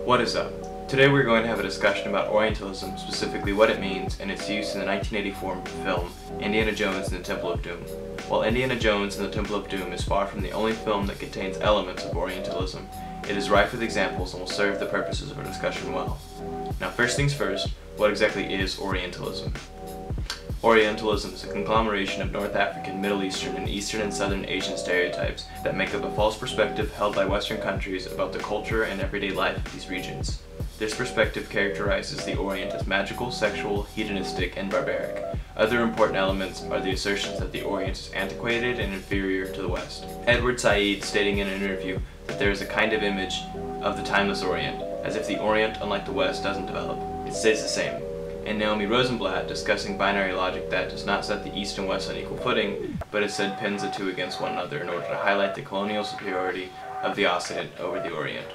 What is up? Today we're going to have a discussion about Orientalism, specifically what it means, and its use in the 1984 film Indiana Jones and the Temple of Doom. While Indiana Jones and the Temple of Doom is far from the only film that contains elements of Orientalism, it is rife with examples and will serve the purposes of our discussion well. Now first things first, what exactly is Orientalism? Orientalism is a conglomeration of North African, Middle Eastern, and Eastern and Southern Asian stereotypes that make up a false perspective held by Western countries about the culture and everyday life of these regions. This perspective characterizes the Orient as magical, sexual, hedonistic, and barbaric. Other important elements are the assertions that the Orient is antiquated and inferior to the West. Edward Said stating in an interview that there is a kind of image of the timeless Orient, as if the Orient, unlike the West, doesn't develop. It stays the same. And Naomi Rosenblatt discussing binary logic that does not set the East and West on equal footing, but instead pins the two against one another in order to highlight the colonial superiority of the Occident over the Orient.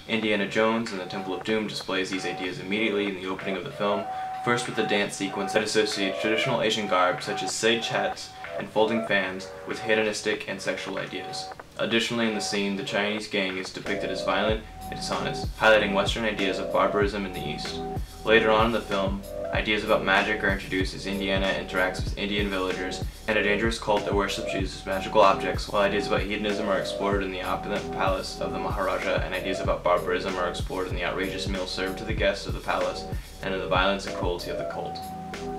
Indiana Jones and the Temple of Doom displays these ideas immediately in the opening of the film, first with a dance sequence that associates traditional Asian garb such as sage hats and folding fans with hedonistic and sexual ideas. Additionally, in the scene, the Chinese gang is depicted as violent and dishonest, highlighting Western ideas of barbarism in the East. Later on in the film, ideas about magic are introduced as Indiana interacts with Indian villagers and a dangerous cult that worships uses magical objects, while ideas about hedonism are explored in the opulent palace of the Maharaja, and ideas about barbarism are explored in the outrageous meals served to the guests of the palace and in the violence and cruelty of the cult.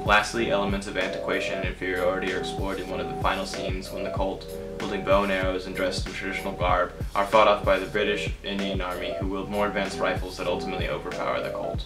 Lastly, elements of antiquation and inferiority are explored in one of the final scenes when the cult, wielding bow and arrows and dressed in traditional garb, are fought off by the British Indian Army, who wield more advanced rifles that ultimately overpower the cult.